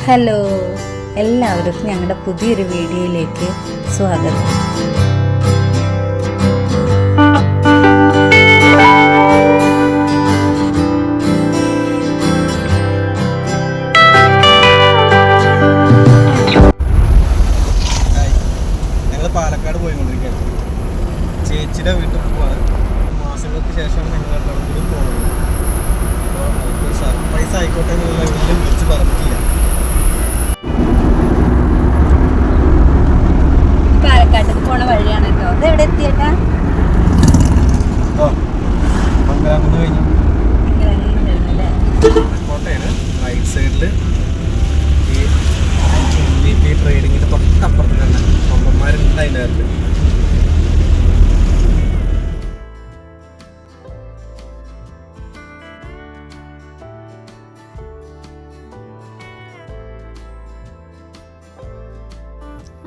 Hello, എല്ലാവർക്കും ഞങ്ങളുടെ പുതിയൊരു വീഡിയോയിലേക്ക് സ്വാഗതം. ഞങ്ങൾ പാലക്കാട് പോയിക്കൊണ്ടിരിക്കുകയാണ്. ചേച്ചിയുടെ വീട്ടിൽ പോവാണ്. മാസങ്ങൾക്ക് ശേഷമാണ് ഞങ്ങൾ രണ്ടാളും പോകുന്നത്. അപ്പോൾ സർപ്രൈസ് ആയിക്കോട്ടെ എന്നുള്ള വീട്ടിലും വിളിച്ച് പറഞ്ഞിട്ടില്ല. പാലക്കാട്ടേക്ക് പോണ വഴിയാണ് കേട്ടോ. അത് എവിടെ എത്തിയേട്ടാ? മംഗലാകുന്ന് കഴിഞ്ഞു കോട്ടയാണ്. റൈറ്റ് സൈഡിൽ ഈ ട്രേഡിങ്ങിൻ്റെ തൊട്ടപ്പുറത്ത് തന്നെ കൊമ്പന്മാരുണ്ട് അതിൻ്റെ അകത്ത്.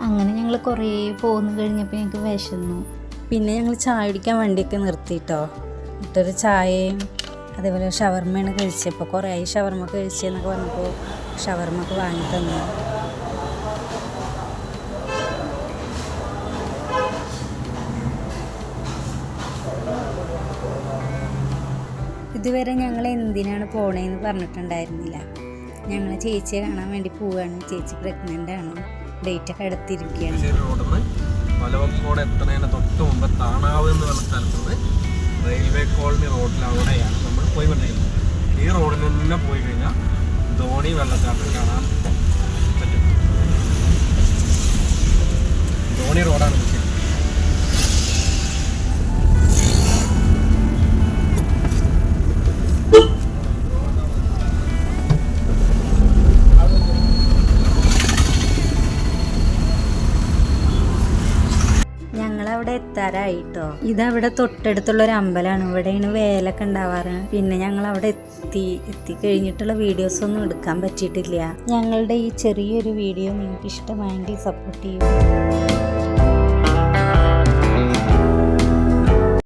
അങ്ങനെ ഞങ്ങൾ കുറേ പോന്നു കഴിഞ്ഞപ്പോൾ ഞങ്ങൾക്ക് വിശന്നു. പിന്നെ ഞങ്ങൾ ചായ കുടിക്കാൻ വണ്ടിയൊക്കെ നിർത്തിയിട്ടോ. എന്നിട്ടൊരു ചായയും അതേപോലെ ഷവർമ്മയാണ് കഴിച്ചപ്പോൾ കുറേ ആയി ഷവർമ്മ കഴിച്ചെന്നൊക്കെ പറഞ്ഞപ്പോൾ ഷവർമ്മക്ക് വാങ്ങി തന്നു. ഇതുവരെ ഞങ്ങൾ എന്തിനാണ് പോണേന്ന് പറഞ്ഞിട്ടുണ്ടായിരുന്നില്ല. ഞങ്ങൾ ചേച്ചിയെ കാണാൻ വേണ്ടി പോവുകയാണ്. ചേച്ചി പ്രഗ്നൻ്റ് ആണ്. ഡേറ്റൊക്കെ അടുത്തിരിക്കുകയാണ്. മലവക്കോട് എത്തുന്നതിന് തൊട്ട് മുമ്പ് താണാവ് എന്ന് പറഞ്ഞ സ്ഥലത്തുനിന്ന് റെയിൽവേ കോളനി റോഡിലൂടെയാണ് നമ്മൾ പോയിക്കൊണ്ടിരിക്കുന്നത്. ഈ റോഡിൽ തന്നെ പോയി കഴിഞ്ഞാൽ ധോണി വെള്ളച്ചാട്ടം കാണാൻ പറ്റും. ധോണി റോഡാണ് വിളിച്ചത്. ഞങ്ങളവിടെ എത്താറായിട്ടോ. ഇതവിടെ തൊട്ടടുത്തുള്ളൊരു അമ്പലമാണ്. ഇവിടെയാണ് വേലൊക്കെ ഉണ്ടാവാറ്. പിന്നെ ഞങ്ങൾ അവിടെ എത്തിക്കഴിഞ്ഞിട്ടുള്ള വീഡിയോസ് ഒന്നും എടുക്കാൻ പറ്റിയിട്ടില്ല. ഞങ്ങളുടെ ഈ ചെറിയൊരു വീഡിയോ നിങ്ങൾക്ക് ഇഷ്ടമായെങ്കിൽ സപ്പോർട്ട് ചെയ്യൂ.